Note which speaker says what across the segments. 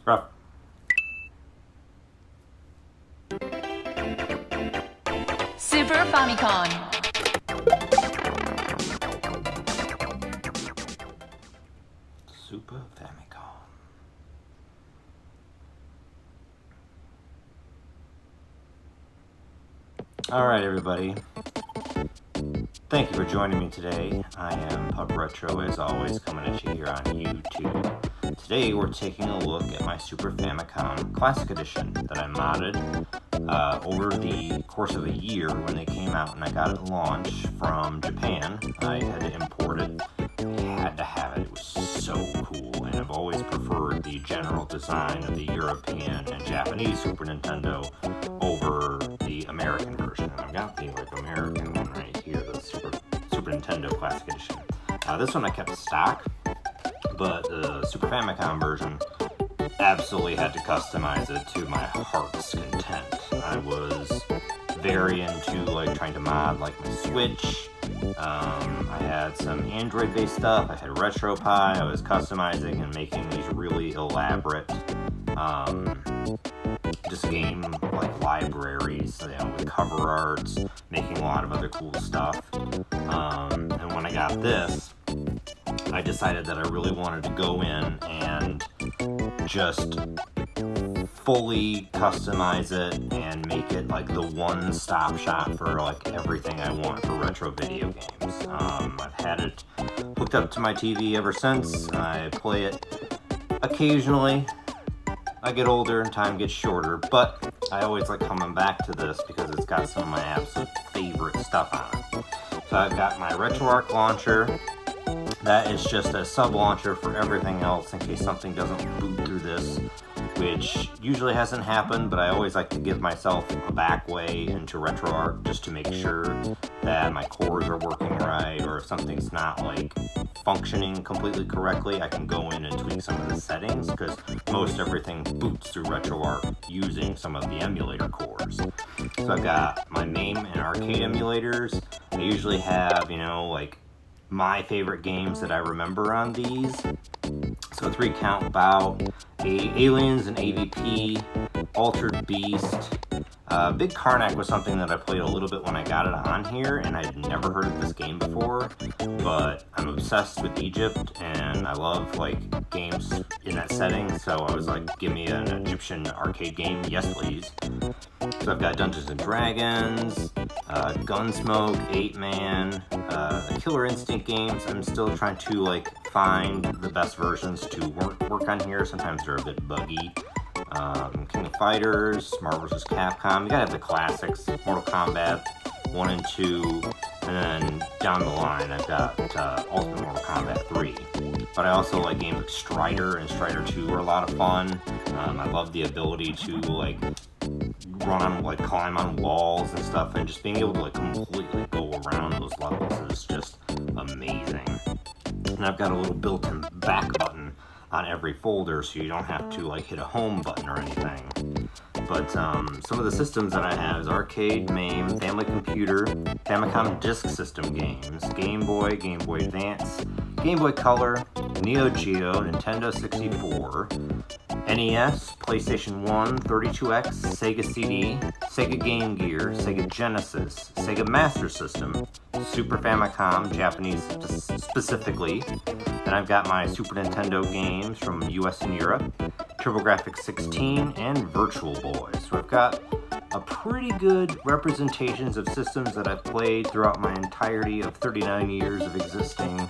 Speaker 1: Rough.
Speaker 2: Super Famicom.
Speaker 1: Super Famicom. Alright, everybody. Thank you for joining me today. I am Pub Retro, as always, coming at you here on YouTube. Today we're taking a look at my Super Famicom Classic Edition that I modded over the course of a year when they came out, and I got it launched from Japan. I had to import it. I had to have it. It was so cool, and I've always preferred the general design of the European and Japanese Super Nintendo over the American version. And I've got the American one right here, the Super Nintendo Classic Edition. This one I kept stock, but the Super Famicom version, absolutely had to customize it to my heart's content. I was very into trying to mod my Switch. I had some Android-based stuff. I had RetroPie. I was customizing and making these really elaborate just game libraries, with cover arts, making a lot of other cool stuff. And when I got this, I decided that I really wanted to go in and just fully customize it and make it the one-stop shop for everything I want for retro video games. I've had it hooked up to my TV ever since. I play it occasionally. I get older and time gets shorter, but I always like coming back to this because it's got some of my absolute favorite stuff on it. So I've got my RetroArch launcher. That is just a sub-launcher for everything else in case something doesn't boot through this, which usually hasn't happened, but I always like to give myself a back way into RetroArch just to make sure that my cores are working right, or if something's not functioning completely correctly, I can go in and tweak some of the settings, because most everything boots through RetroArch using some of the emulator cores. So I've got my MAME and arcade emulators. I usually have, my favorite games that I remember on these. So 3 count about Aliens and AVP, Altered Beast. Big Karnak was something that I played a little bit when I got it on here, and I'd never heard of this game before, but I'm obsessed with Egypt, and I love games in that setting, so I was give me an Egyptian arcade game, yes please. So I've got Dungeons and Dragons, Gunsmoke, 8-Man, Killer Instinct games. I'm still trying to find the best versions to work on here. Sometimes they're a bit buggy. King of Fighters, Marvel vs. Capcom. You gotta have the classics, Mortal Kombat 1 and 2, and then down the line I've got Ultimate Mortal Kombat 3. But I also like games like Strider and Strider 2 are a lot of fun. I love the ability to run on, climb on walls and stuff, and just being able to completely go around those levels is just amazing. And I've got a little built-in back button on every folder, so you don't have to hit a home button or anything. But some of the systems that I have is arcade, MAME, Family Computer, Famicom Disk System games, Game Boy, Game Boy Advance, Game Boy Color, Neo Geo, Nintendo 64, NES, PlayStation 1, 32X, Sega CD, Sega Game Gear, Sega Genesis, Sega Master System, Super Famicom, Japanese specifically. Then I've got my Super Nintendo games from US and Europe, TurboGrafx 16, and Virtual Boy. So I've got a pretty good representations of systems that I've played throughout my entirety of 39 years of existing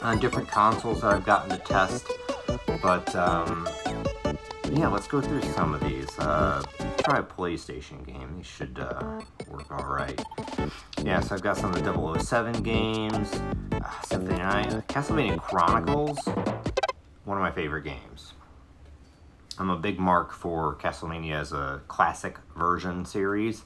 Speaker 1: on different consoles that I've gotten to test. But yeah, let's go through some of these. Try a PlayStation game. These should work alright. Yeah, so I've got some of the 007 games, Symphony Night, Castlevania Chronicles, one of my favorite games. I'm a big mark for Castlevania as a classic version series.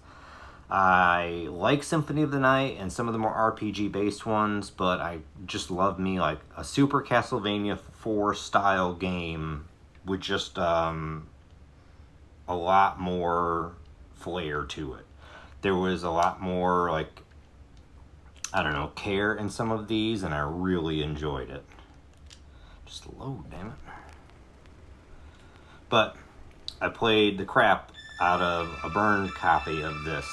Speaker 1: I like Symphony of the Night and some of the more RPG-based ones, but I just love me a Super Castlevania 4 style game with just a lot more flair to it. There was a lot more care in some of these, and I really enjoyed it. Just load, damn it. But I played the crap out of a burned copy of this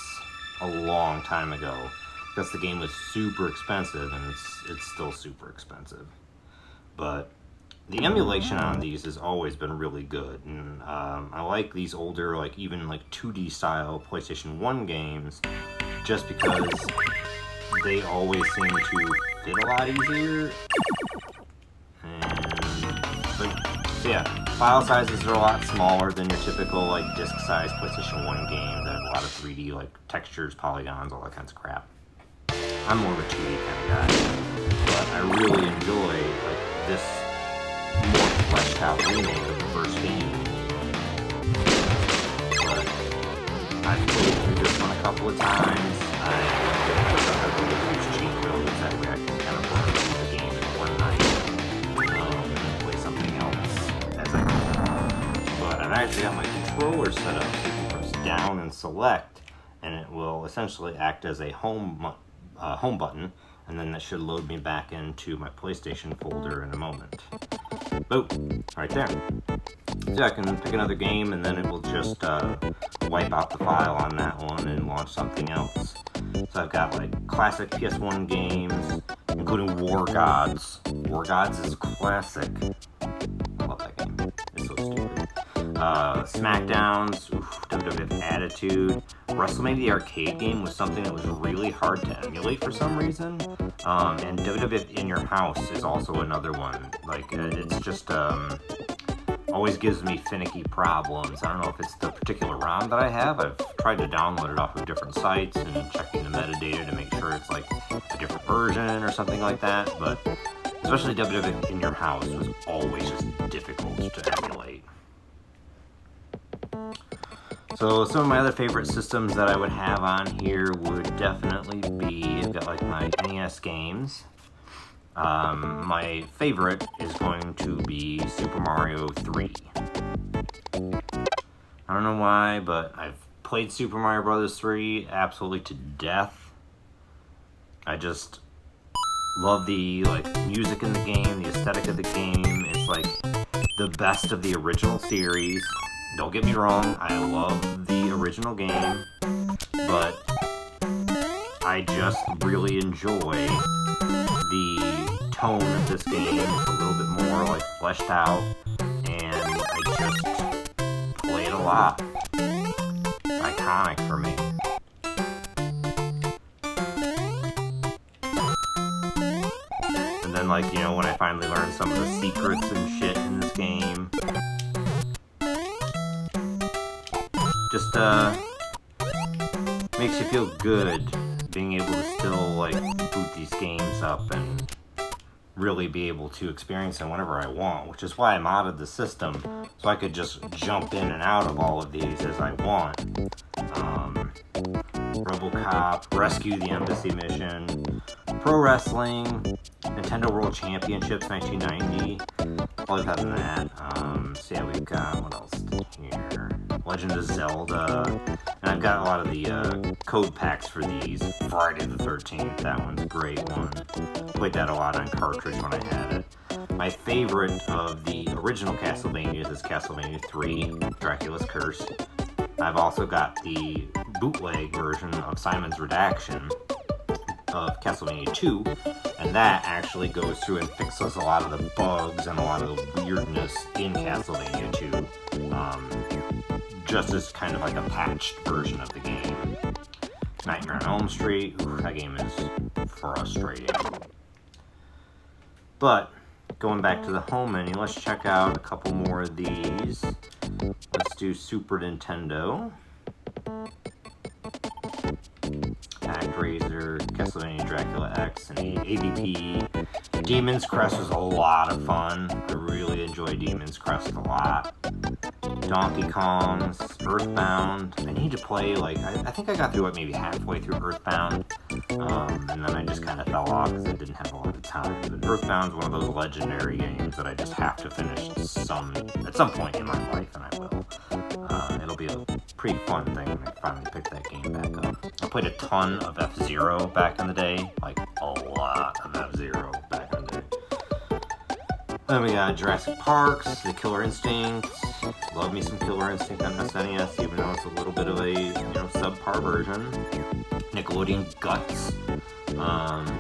Speaker 1: a long time ago because the game was super expensive, and it's still super expensive. But the emulation on these has always been really good, and I like these older, like even like 2D style PlayStation 1 games, just because they always seem to fit a lot easier. So yeah, file sizes are a lot smaller than your typical like disc-sized PlayStation 1 games that have a lot of 3D like textures, polygons, all that kinds of crap. I'm more of a 2D kind of guy, but I really enjoy like this more fleshed out remake of the first game. But I've played through this one a couple of times. I really use cheat codes that way I can kind of burn through the game in one night and play something else as I go. But I've actually got my controller set up so you can press down and select, and it will essentially act as a home button, and then that should load me back into my PlayStation folder in a moment. Boom, right there. So I can pick another game, and then it will just wipe out the file on that one and launch something else. So I've got like classic PS1 games, including War Gods. War Gods is classic. I love that game. It's so stupid. Smackdowns, WWF Attitude. WrestleMania the arcade game was something that was really hard to emulate for some reason. And WWF In Your House is also another one. Like, it's just always gives me finicky problems. I don't know if it's the particular ROM that I have. I've tried to download it off of different sites and checking the metadata to make sure it's like a different version or something like that. But especially WWF In Your House was always just difficult to emulate. So some of my other favorite systems that I would have on here would definitely be, I've got like my NES games. My favorite is going to be Super Mario 3. I don't know why, but I've played Super Mario Bros. 3 absolutely to death. I just love the like music in the game, the aesthetic of the game. It's like the best of the original series. Don't get me wrong, I love the original game, but I just really enjoy the tone of this game. It's a little bit more like fleshed out, and I just play it a lot. Iconic for me. And then like, you know, when I finally learned some of the secrets and shit in this game, just makes you feel good being able to still like boot these games up and really be able to experience them whenever I want, which is why I modded the system so I could just jump in and out of all of these as I want. RoboCop, Rescue the Embassy Mission, Pro Wrestling, Nintendo World Championships 1990. Other than that, so yeah, we've got, what else here? Legend of Zelda, and I've got a lot of the code packs for these. Friday the 13th, that one's a great one. Played that a lot on cartridge when I had it. My favorite of the original Castlevanias is Castlevania 3, Dracula's Curse. I've also got the bootleg version of Simon's Redaction of Castlevania 2, and that actually goes through and fixes a lot of the bugs and a lot of the weirdness in Castlevania 2. Just as kind of like a patched version of the game. Nightmare on Elm Street, that game is frustrating. But, going back to the home menu, let's check out a couple more of these. Let's do Super Nintendo. ActRaiser, Castlevania Dracula X, and AVP. Demon's Crest was a lot of fun. I really enjoy Demon's Crest a lot. Donkey Kong's, Earthbound. I need to play, like, I think I got through it maybe halfway through Earthbound, and then I just kind of fell off because I didn't have a lot of time. But Earthbound's one of those legendary games that I just have to finish at some point in my life, and I will. It'll be a pretty fun thing when I finally pick that game back up. I played a ton of F-Zero back in the day, like a lot of F-Zero back in the day. Then we got Jurassic Parks, The Killer Instinct, love me some Killer Instinct on SNES, even though it's a little bit of a, subpar version. Nickelodeon Guts.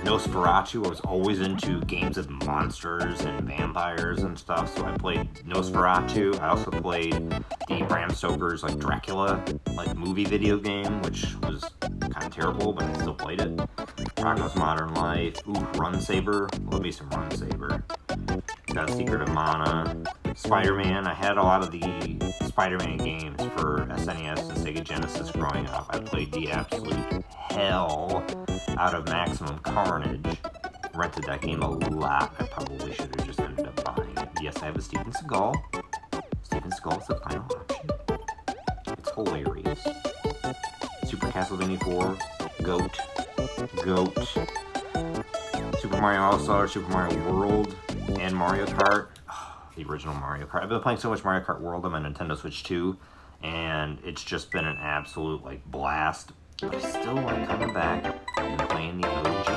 Speaker 1: Nosferatu. I was always into games of monsters and vampires and stuff, so I played Nosferatu. I also played the Bram Stoker's Dracula movie video game, which was kind of terrible, but I still played it. Rocko's Modern Life. Ooh, Run Saber. Love me some Run Saber. Got Secret of Mana. Spider-Man. I had a lot of the Spider-Man games for SNES and Sega Genesis growing up. I played the absolute hell out of Maximum Carnage. Rented that game a lot. I probably should have just ended up buying it. Yes, I have a Steven Seagal. Steven Seagal is the final option. It's hilarious. Super Castlevania 4. Goat. Super Mario All-Star, Super Mario World, and Mario Kart. Oh, the original Mario Kart. I've been playing so much Mario Kart World on my Nintendo Switch 2, and it's just been an absolute blast. But I still like coming back and playing the OG.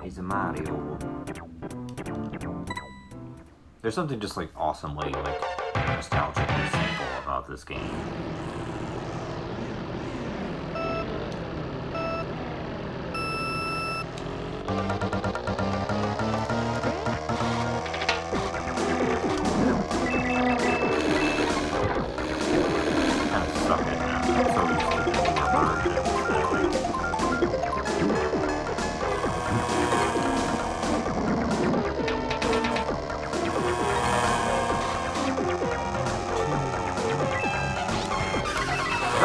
Speaker 1: He's a Mario. There's something just awesomely nostalgic and simple about this game.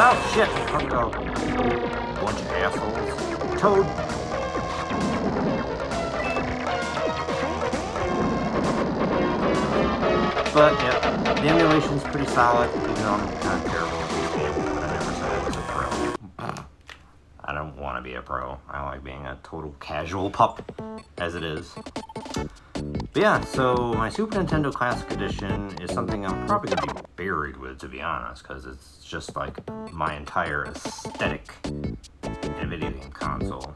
Speaker 1: Oh shit! Oh, bunch of assholes. Toad! But yeah, the emulation's pretty solid, even though I'm kind of terrible at these games, but I never said I was a pro. I don't want to be a pro. I like being a total casual pup, as it is. But yeah, so my Super Nintendo Classic Edition is something I'm probably going to be buried with, to be honest, because it's just my entire aesthetic in a video game console.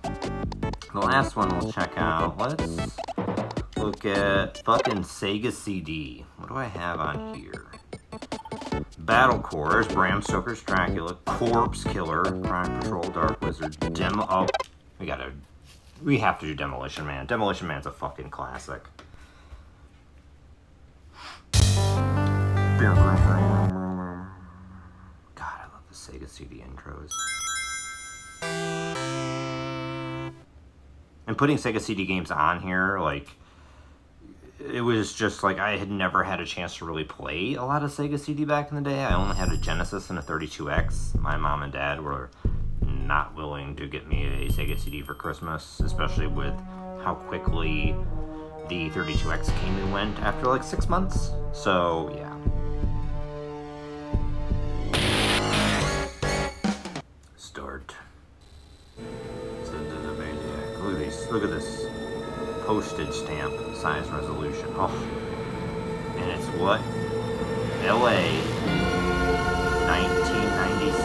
Speaker 1: The last one we'll check out, let's look at fucking Sega CD. What do I have on here? Battle Core, there's Bram Stoker's Dracula, Corpse Killer, Crime Patrol, Dark Wizard, we have to do Demolition Man. Demolition Man's a fucking classic. God, I love the Sega CD intros. And putting Sega CD games on here, it was just I had never had a chance to really play a lot of Sega CD back in the day. I only had a Genesis and a 32X. My mom and dad were not willing to get me a Sega CD for Christmas, especially with how quickly the 32X came and went after 6 months. So, yeah. Start. Look at this postage stamp size resolution. Oh, and it's what? LA 1996.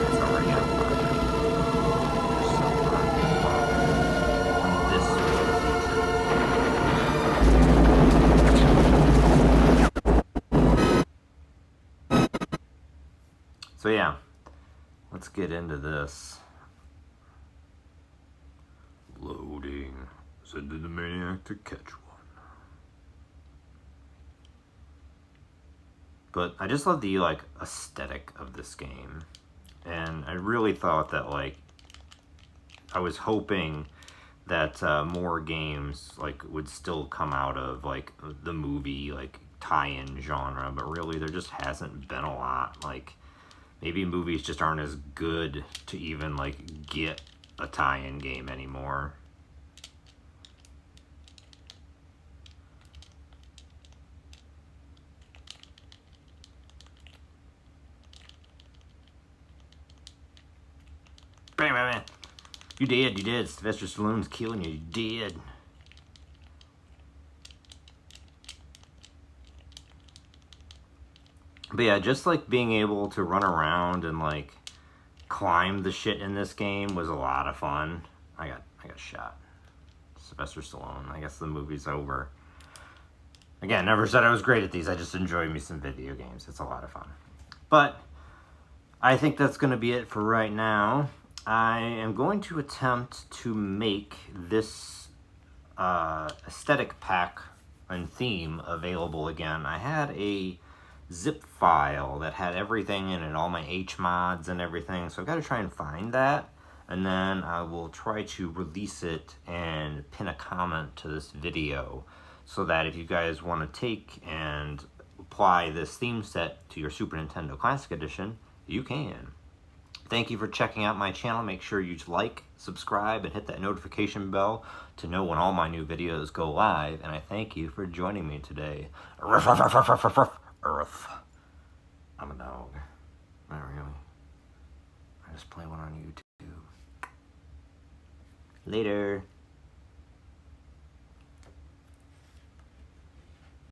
Speaker 1: That's already out. This is the future. So yeah, let's get into this. Loading. Send the maniac to catch one. But I just love the aesthetic of this game, and I really thought that I was hoping that more games would still come out of the movie tie-in genre, but really there just hasn't been a lot. Maybe movies just aren't as good to even get a tie-in game anymore. Bam, bam, bam. You did. Sylvester Stallone's killing you. You did. But yeah, just being able to run around and climb the shit in this game was a lot of fun. I got shot. Sylvester Stallone. I guess the movie's over. Again, never said I was great at these. I just enjoy me some video games. It's a lot of fun. But I think that's going to be it for right now. I am going to attempt to make this aesthetic pack and theme available again. I had a zip file that had everything in it, all my HMODs and everything. So I've got to try and find that. And then I will try to release it and pin a comment to this video, so that if you guys want to take and apply this theme set to your Super Nintendo Classic Edition, you can. Thank you for checking out my channel. Make sure you like, subscribe, and hit that notification bell to know when all my new videos go live. And I thank you for joining me today. Earth. I'm a dog. Not really. I just play one on YouTube. Later.